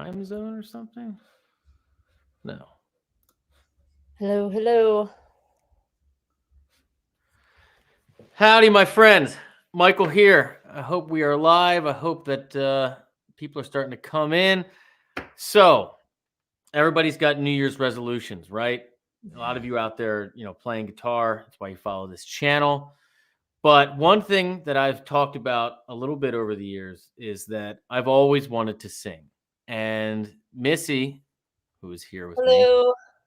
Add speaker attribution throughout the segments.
Speaker 1: time zone or something? No.
Speaker 2: Hello, hello.
Speaker 1: Howdy, my friends. Michael here. I hope we are live. I hope that people are starting to come in. So, everybody's got New Year's resolutions, right? A lot of you out there, playing guitar. That's why you follow this channel. But one thing that I've talked about a little bit over the years is that I've always wanted to sing. And Missy, who is here with me,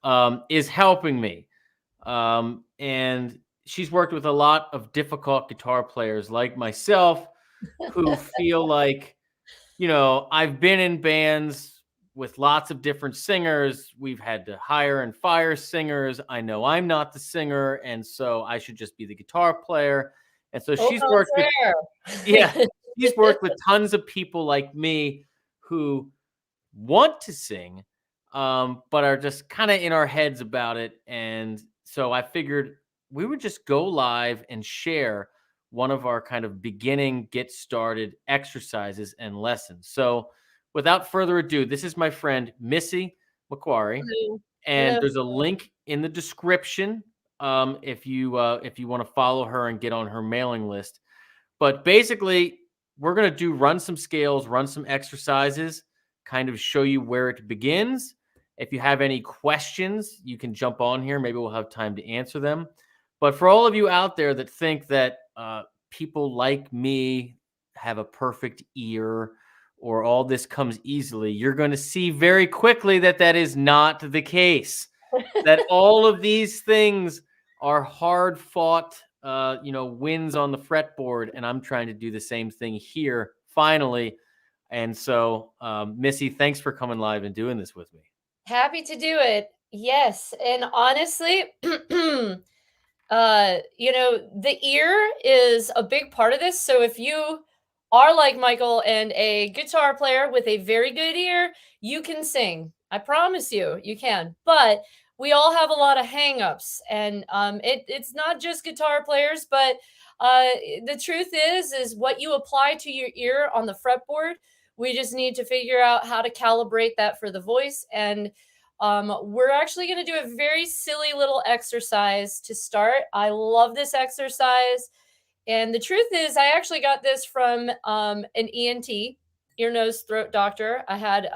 Speaker 2: Hello.
Speaker 1: is helping me. And she's worked with a lot of difficult guitar players like myself who feel like, I've been in bands with lots of different singers. We've had to hire and fire singers. I know I'm not the singer, and so I should just be the guitar player. And so
Speaker 2: Au
Speaker 1: she's worked with, yeah,
Speaker 2: contraire.
Speaker 1: she's worked with tons of people like me who want to sing, but are just kind of in our heads about it. And so I figured we would just go live and share one of our kind of beginning, get started exercises and lessons. So without further ado, this is my friend Missy McQuarrie,
Speaker 2: Hello.
Speaker 1: and
Speaker 2: Hello.
Speaker 1: there's a link in the description if you want to follow her and get on her mailing list. But basically, we're going to run some scales, run some exercises, kind of show you where it begins. If you have any questions, you can jump on here. Maybe we'll have time to answer them. But for all of you out there that think that people like me have a perfect ear or all this comes easily, you're going to see very quickly that that is not the case. That all of these things are hard fought, wins on the fretboard, and I'm trying to do the same thing here finally. And so, Missy, thanks for coming live and doing this with me.
Speaker 2: Happy to do it. Yes. And honestly, the ear is a big part of this. So if you are like Michael and a guitar player with a very good ear, you can sing. I promise you, you can. But we all have a lot of hangups, and it's not just guitar players, but uh, the truth is what you apply to your ear on the fretboard. We just need to figure out how to calibrate that for the voice. And we're actually going to do a very silly little exercise to start. I love this exercise. And the truth is, I actually got this from an ENT, ear, nose, throat doctor. I had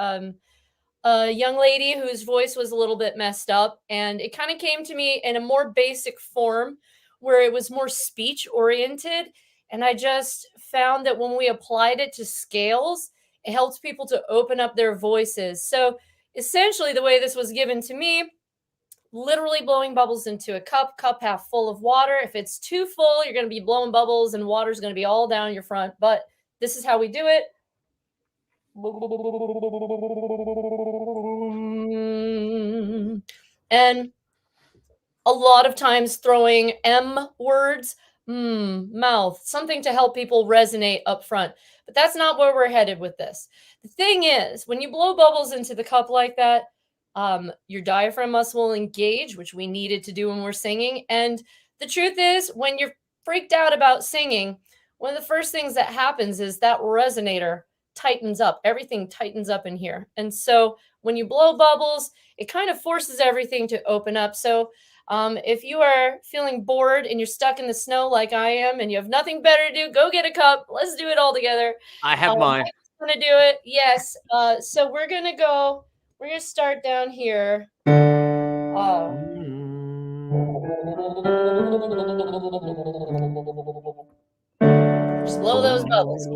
Speaker 2: a young lady whose voice was a little bit messed up, and it kind of came to me in a more basic form where it was more speech oriented. And I just found that when we applied it to scales, it helps people to open up their voices. So essentially, the way this was given to me, literally blowing bubbles into a cup half full of water. If it's too full, you're going to be blowing bubbles and water's going to be all down your front. But this is how we do it. And a lot of times throwing M words, mouth, something to help people resonate up front. But that's not where we're headed with this. The thing is, when you blow bubbles into the cup like that, your diaphragm muscle will engage, which we needed to do when we're singing. And the truth is, when you're freaked out about singing, one of the first things that happens is that resonator tightens up. Everything tightens up in here. And so when you blow bubbles, it kind of forces everything to open up. So if you are feeling bored and you're stuck in the snow like I am and you have nothing better to do, go get a cup. Let's do it all together.
Speaker 1: I have mine.
Speaker 2: I'm going to do it. Yes. So we're going to start down here. Just blow those bubbles. A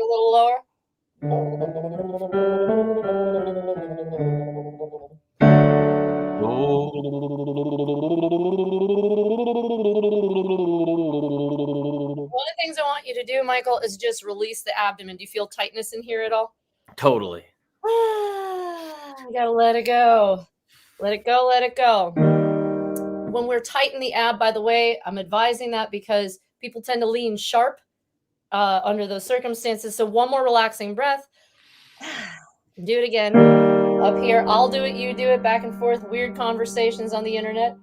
Speaker 2: little lower. One of the things I want you to do, Michael, is just release the abdomen. Do you feel tightness in here at all?
Speaker 1: Totally.
Speaker 2: I gotta let it go. Let it go, let it go. When we're tight in the ab, by the way, I'm advising that because people tend to lean sharp under those circumstances. So one more relaxing breath. Do it again. Up here, I'll do it, you do it, back and forth, weird conversations on the internet.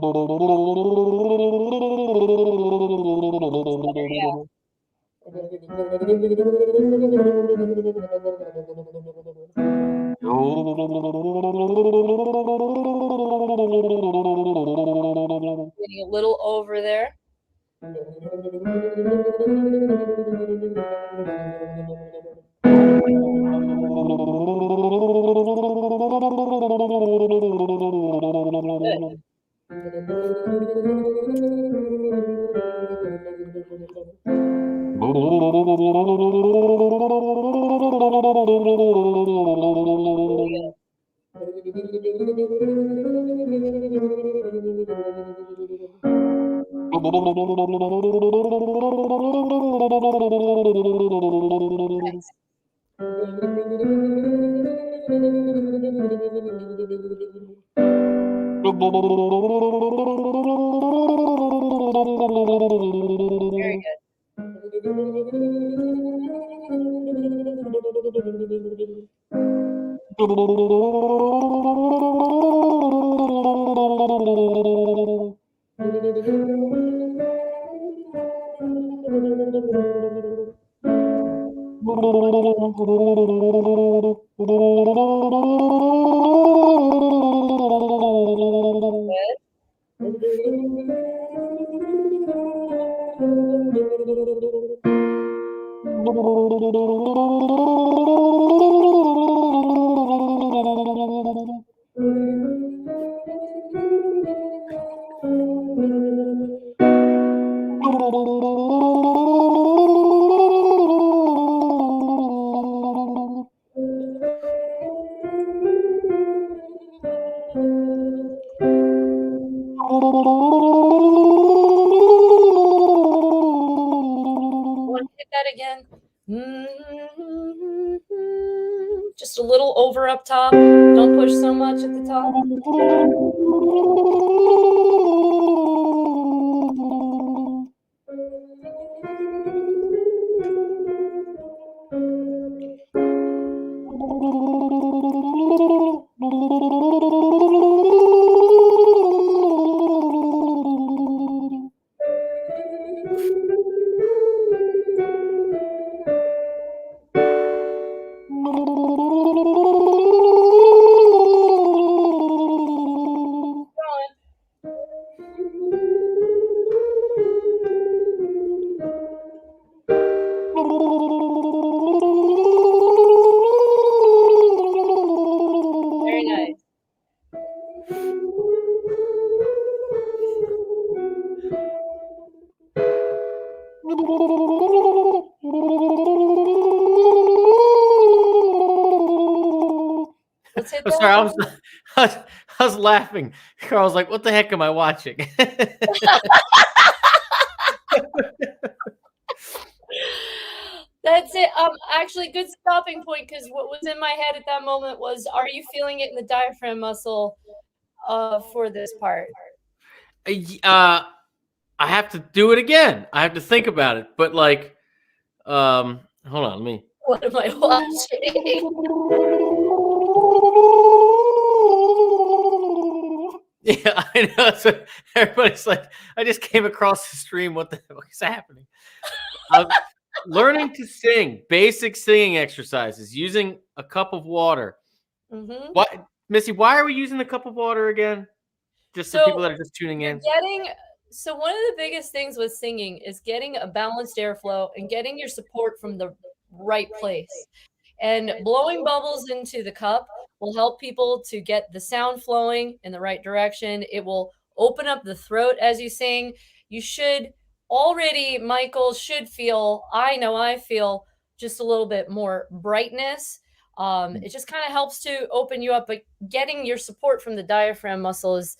Speaker 2: Getting a little over there. Very good. Want to hit that again? Just a little over up top. Don't push so much at the top. Very nice. Let's hit
Speaker 1: I'm
Speaker 2: that.
Speaker 1: sorry, I was laughing. Carl's like, "What the heck am I watching?"
Speaker 2: That's it. Actually, good stopping point, because what was in my head at that moment was, are you feeling it in the diaphragm muscle for this part?
Speaker 1: I have to do it again. I have to think about it. But like, hold on, let me.
Speaker 2: What am I watching?
Speaker 1: Yeah, I know. So everybody's like, I just came across the stream. What the fuck is happening? Learning to sing, basic singing exercises, using a cup of water.
Speaker 2: Mm-hmm.
Speaker 1: What, Missy? Why are we using the cup of water again? Just for people that are just tuning in.
Speaker 2: So one of the biggest things with singing is getting a balanced airflow and getting your support from the right place. And blowing bubbles into the cup will help people to get the sound flowing in the right direction. It will open up the throat as you sing. You should already, Michael, should feel, I know I feel just a little bit more brightness. It just kind of helps to open you up, but getting your support from the diaphragm muscle is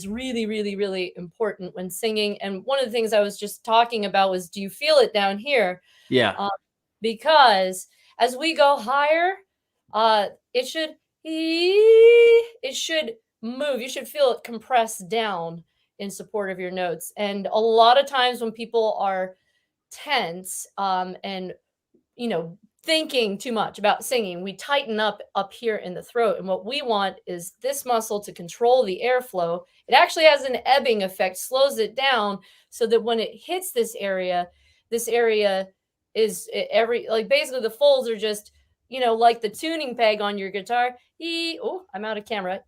Speaker 2: really, really, really important when singing. And one of the things I was just talking about was, do you feel it down here?
Speaker 1: Yeah.
Speaker 2: Because as we go higher, it should move. You should feel it compress down in support of your notes. And a lot of times when people are tense, and thinking too much about singing. We tighten up here in the throat. And what we want is this muscle to control the airflow. It actually has an ebbing effect, slows it down so that when it hits this area is every, like basically the folds are just, like the tuning peg on your guitar. Oh, I'm out of camera.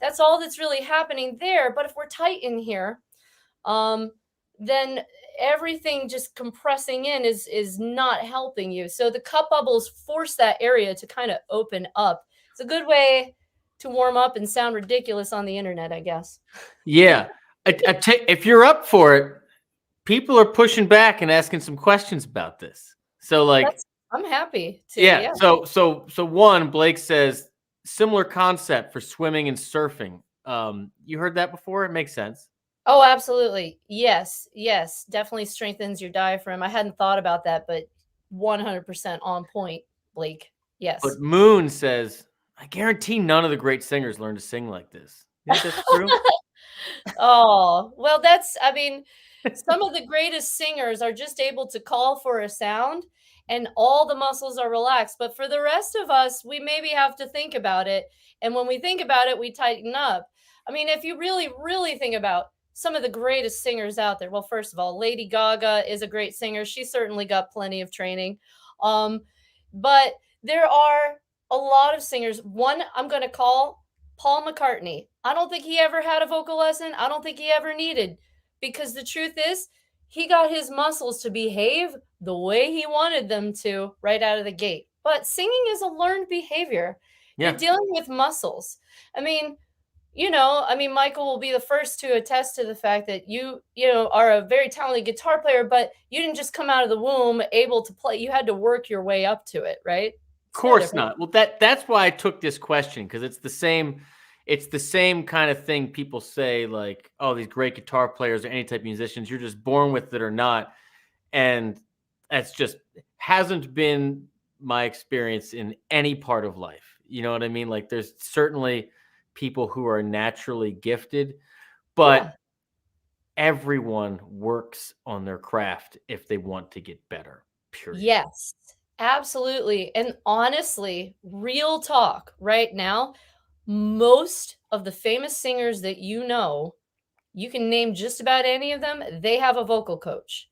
Speaker 2: That's all that's really happening there. But if we're tight in here, then everything just compressing in is not helping you. So the cup bubbles force that area to kind of open up. It's a good way to warm up and sound ridiculous on the internet, I guess.
Speaker 1: Yeah. If you're up for it, people are pushing back and asking some questions about this. So like,
Speaker 2: I'm happy to.
Speaker 1: yeah. So one, Blake says similar concept for swimming and surfing. You heard that before? It makes sense.
Speaker 2: Oh, absolutely. Yes. Definitely strengthens your diaphragm. I hadn't thought about that, but 100% on point, Blake. Yes.
Speaker 1: But Moon says, I guarantee none of the great singers learn to sing like this. You think that's true?
Speaker 2: Oh, well, I mean, some of the greatest singers are just able to call for a sound and all the muscles are relaxed. But for the rest of us, we maybe have to think about it. And when we think about it, we tighten up. I mean, if you really, really think about some of the greatest singers out there, well, first of all, Lady Gaga is a great singer. She certainly got plenty of training. But there are a lot of singers. One I'm going to call Paul McCartney. I don't think he ever had a vocal lesson. I don't think he ever needed, because the truth is, he got his muscles to behave the way he wanted them to right out of the gate. But singing is a learned behavior.
Speaker 1: Yeah.
Speaker 2: You're dealing with muscles. I mean, Michael will be the first to attest to the fact that you are a very talented guitar player, but you didn't just come out of the womb able to play. You had to work your way up to it, right?
Speaker 1: Of course not. Well, that's why I took this question, because it's the same kind of thing people say, like, oh, these great guitar players or any type of musicians, you're just born with it or not. And that's just hasn't been my experience in any part of life. You know what I mean? Like, there's certainly people who are naturally gifted, but everyone works on their craft if they want to get better, period.
Speaker 2: Yes, absolutely. And honestly, real talk right now, most of the famous singers that you can name just about any of them, they have a vocal coach.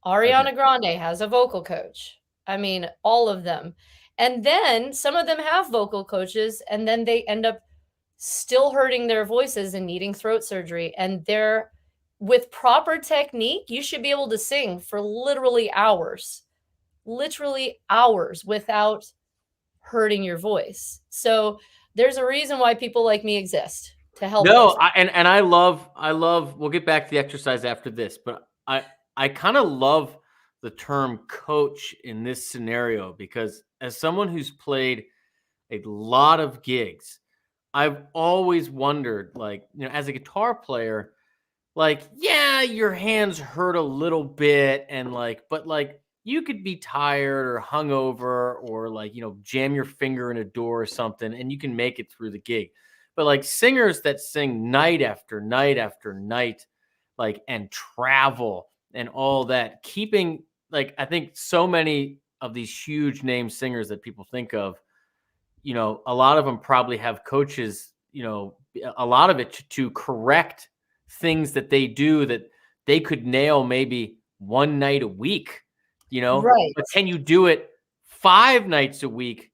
Speaker 2: Ariana Grande has a vocal coach. I mean, all of them. And then some of them have vocal coaches, and then they end up still hurting their voices and needing throat surgery. And they're, with proper technique, you should be able to sing for literally hours without hurting your voice. So there's a reason why people like me exist, to help.
Speaker 1: No, I love, we'll get back to the exercise after this, but I kind of love the term coach in this scenario, because as someone who's played a lot of gigs, I've always wondered, like, as a guitar player, like, yeah, your hands hurt a little bit, and but you could be tired or hungover, or jam your finger in a door or something, and you can make it through the gig. But like singers that sing night after night after night, and travel and all that, keeping, I think so many of these huge name singers that people think of, a lot of them probably have coaches, a lot of it to correct things that they do that they could nail maybe one night a week,
Speaker 2: Right.
Speaker 1: But can you do it 5 nights a week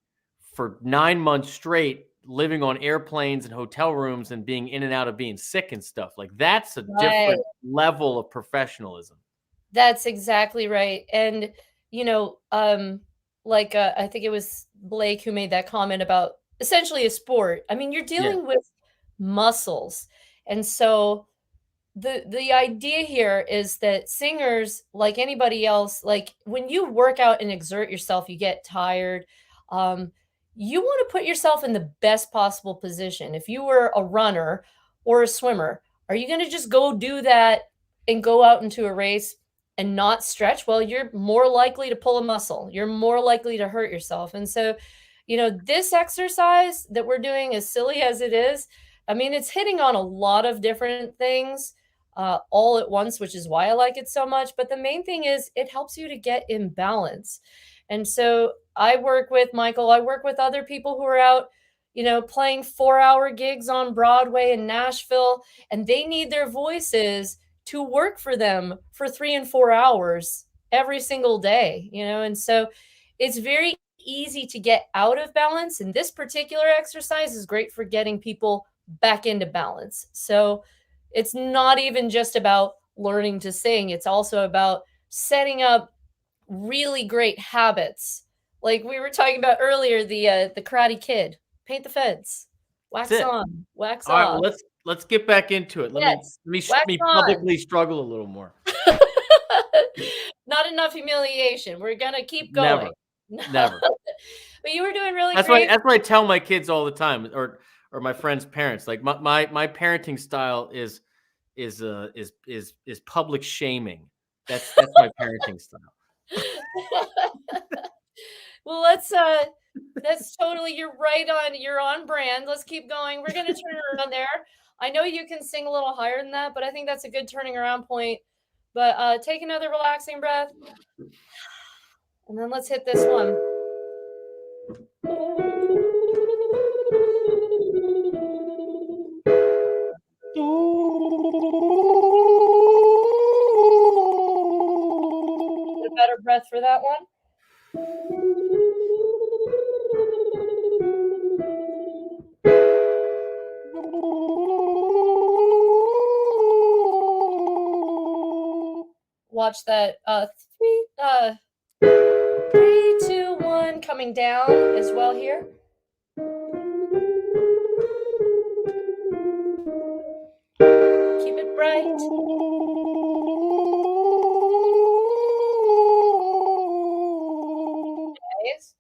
Speaker 1: for 9 months straight, living on airplanes and hotel rooms and being in and out of being sick and stuff? Like, that's a different level of professionalism.
Speaker 2: That's exactly right. And, I think it was Blake who made that comment about essentially a sport. I mean, you're dealing with muscles. And so the idea here is that singers, like anybody else, like when you work out and exert yourself, you get tired. You want to put yourself in the best possible position. If you were a runner or a swimmer, are you going to just go do that and go out into a race and not stretch? Well, you're more likely to pull a muscle. You're more likely to hurt yourself. And so, this exercise that we're doing, as silly as it is, I mean, it's hitting on a lot of different things. all at once, which is why I like it so much. But the main thing is it helps you to get in balance. And so I work with Michael, I work with other people who are out, playing 4-hour gigs on Broadway in Nashville, and they need their voices to work for them for 3 and 4 hours every single day, and so it's very easy to get out of balance. And this particular exercise is great for getting people back into balance. So it's not even just about learning to sing, it's also about setting up really great habits. Like we were talking about earlier, the Karate Kid, paint the fence,
Speaker 1: That's
Speaker 2: wax
Speaker 1: it.
Speaker 2: on, wax
Speaker 1: All right, well,
Speaker 2: off.
Speaker 1: let's get back into it. Let me
Speaker 2: Yes,
Speaker 1: let me
Speaker 2: wax
Speaker 1: me
Speaker 2: on.
Speaker 1: publicly struggle a little more.
Speaker 2: Not enough humiliation. We're gonna keep
Speaker 1: Never,
Speaker 2: going. No.
Speaker 1: never.
Speaker 2: But you were doing really
Speaker 1: That's why
Speaker 2: great.
Speaker 1: that's what I tell my kids all the time, or my friends' parents. Like my parenting style is public shaming. That's my parenting style.
Speaker 2: Well, that's totally, you're on brand. Let's keep going. We're gonna turn it around there. I know you can sing a little higher than that, but I think that's a good turning around point. But take another relaxing breath, and then let's hit this one. Get a better breath for that one. Watch that. 3, 2, 1, coming down as well here. Keep it bright. Nice.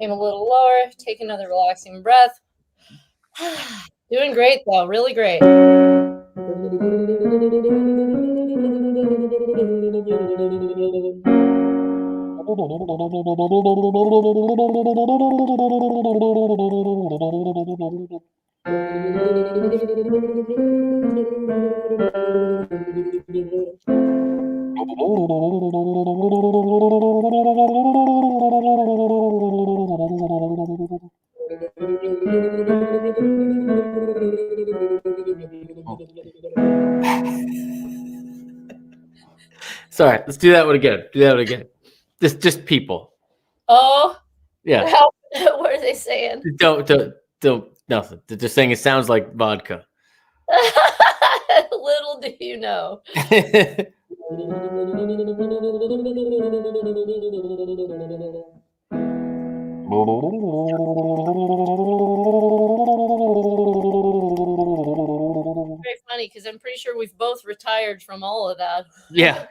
Speaker 2: Aim a little lower. Take another relaxing breath. Doing great though, really great.
Speaker 1: Sorry, let's do that one again. Do that one again. Just people.
Speaker 2: Oh,
Speaker 1: Yeah.
Speaker 2: what are they saying?
Speaker 1: Don't nothing. They're just saying it sounds like vodka.
Speaker 2: Little do you know. funny because I'm pretty sure we've both retired from all of that.
Speaker 1: Yeah.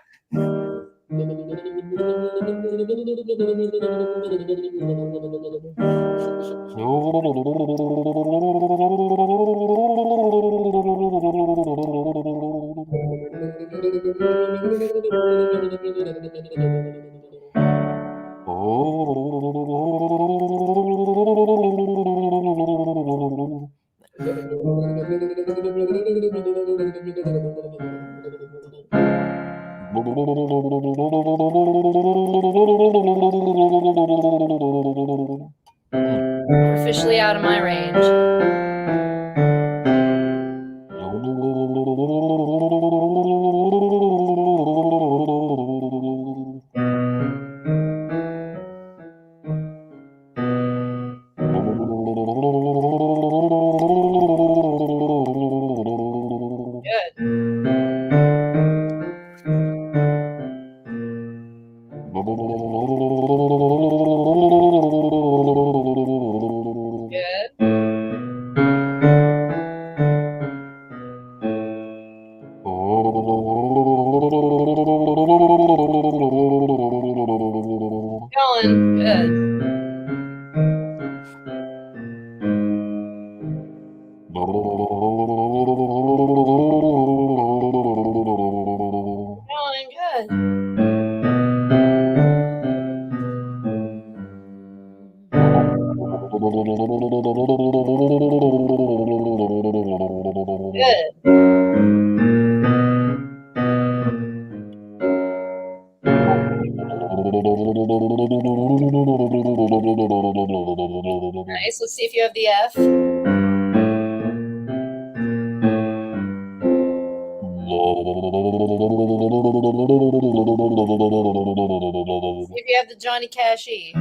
Speaker 2: You're officially out of my range. Going good. Going good. Good. Nice. Let's see if you have the F. See if you have the Johnny Cash E.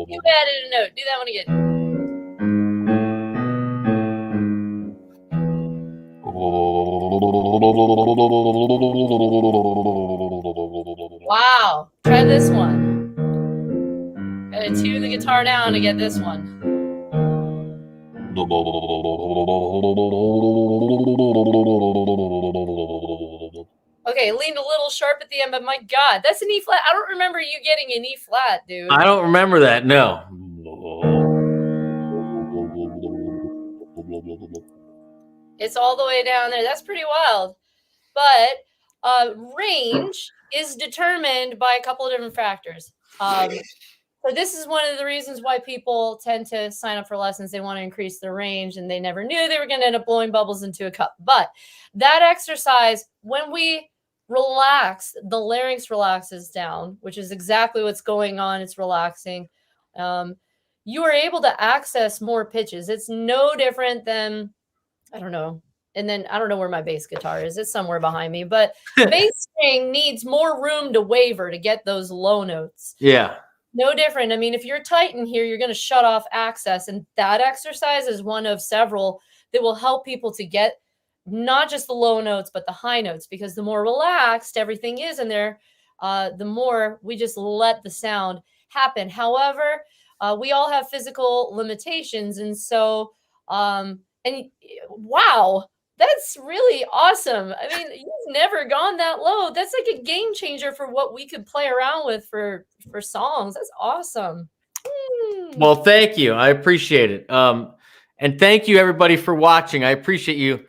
Speaker 2: You added a note. Do that one again. Wow. Try this one. Gotta tune the guitar down to get this one. Okay, leaned a little sharp at the end, but my God, that's an E flat. I don't remember you getting an E flat, dude.
Speaker 1: I don't remember that. No.
Speaker 2: It's all the way down there. That's pretty wild. But range is determined by a couple of different factors. So this is one of the reasons why people tend to sign up for lessons. They want to increase their range, and they never knew they were going to end up blowing bubbles into a cup. But that exercise, when we relax, the larynx relaxes down, which is exactly what's going on. It's relaxing. You are able to access more pitches. It's no different than, I don't know. And then I don't know where my bass guitar is. It's somewhere behind me. But the bass string needs more room to waver to get those low notes.
Speaker 1: Yeah.
Speaker 2: No different. I mean, if you're tight in here, you're going to shut off access. And that exercise is one of several that will help people to get not just the low notes, but the high notes. Because the more relaxed everything is in there, the more we just let the sound happen. However, we all have physical limitations. And so, and wow, that's really awesome. I mean, you've never gone that low. That's like a game changer for what we could play around with for songs. That's awesome.
Speaker 1: Well, thank you. I appreciate it. And thank you everybody for watching. I appreciate you,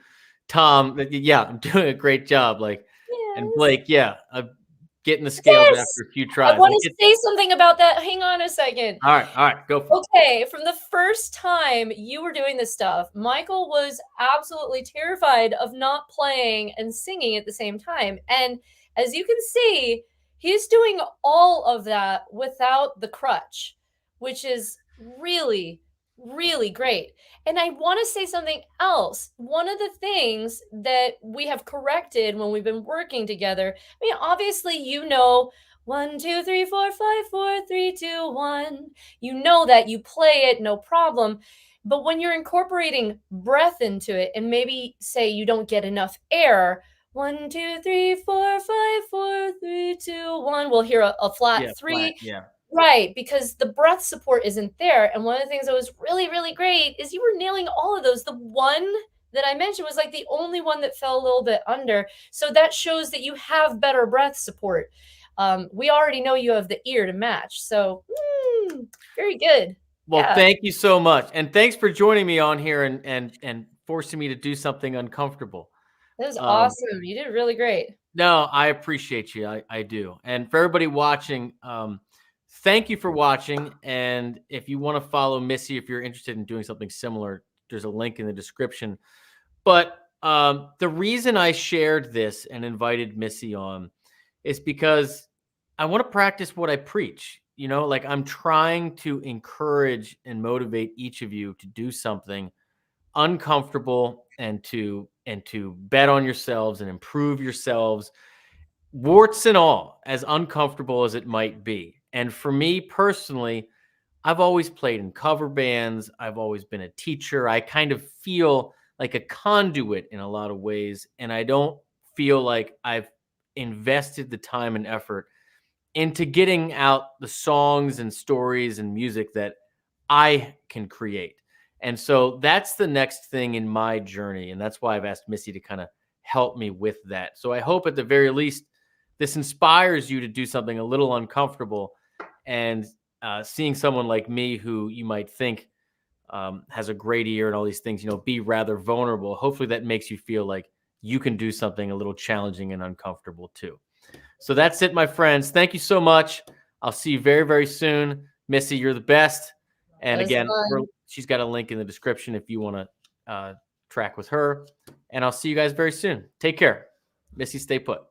Speaker 1: Tom. Yeah, I'm doing a great job. Like, and Blake, yeah, getting the scales after a few tries.
Speaker 2: I want to say something about that. Hang on a second.
Speaker 1: All right, go for it.
Speaker 2: Okay, from the first time you were doing this stuff, Michael was absolutely terrified of not playing and singing at the same time. And as you can see, he's doing all of that without the crutch, which is really, really great. And I want to say something else. One of the things that we have corrected when we've been working together, I mean, obviously, you know, 1, 2, 3, 4, 5, 4, 3, 2, 1. You know that you play it, no problem. But when you're incorporating breath into it, and maybe say you don't get enough air, 1, 2, 3, 4, 5, 4, 3, 2, 1. We'll hear a flat
Speaker 1: Yeah, flat.
Speaker 2: 3.
Speaker 1: Yeah.
Speaker 2: Right, because the breath support isn't there. And one of the things that was really, really great is you were nailing all of those. The one that I mentioned was like the only one that fell a little bit under. So that shows that you have better breath support. We already know you have the ear to match. So, very good.
Speaker 1: Well,
Speaker 2: Yeah,
Speaker 1: thank you so much, and thanks for joining me on here and forcing me to do something uncomfortable.
Speaker 2: that was
Speaker 1: Um,
Speaker 2: awesome. You did really great.
Speaker 1: no, I appreciate you. I do. And for everybody watching, thank you for watching. And if you want to follow Missy, if you're interested in doing something similar, there's a link in the description. But the reason I shared this and invited Missy on is because I want to practice what I preach. You know, like I'm trying to encourage and motivate each of you to do something uncomfortable and to bet on yourselves and improve yourselves, warts and all, as uncomfortable as it might be. And for me personally, I've always played in cover bands. I've always been a teacher. I kind of feel like a conduit in a lot of ways. And I don't feel like I've invested the time and effort into getting out the songs and stories and music that I can create. And so that's the next thing in my journey. And that's why I've asked Missy to kind of help me with that. So I hope at the very least this inspires you to do something a little uncomfortable, and seeing someone like me who you might think has a great ear and all these things, be rather vulnerable. Hopefully that makes you feel like you can do something a little challenging and uncomfortable too. So that's it, my friends. Thank you so much. I'll see you very, very soon. Missy, you're the best.
Speaker 2: That
Speaker 1: And
Speaker 2: was
Speaker 1: again,
Speaker 2: fun.
Speaker 1: she's got a link in the description if you want to track with her. And I'll see you guys very soon. Take care. Missy, stay put.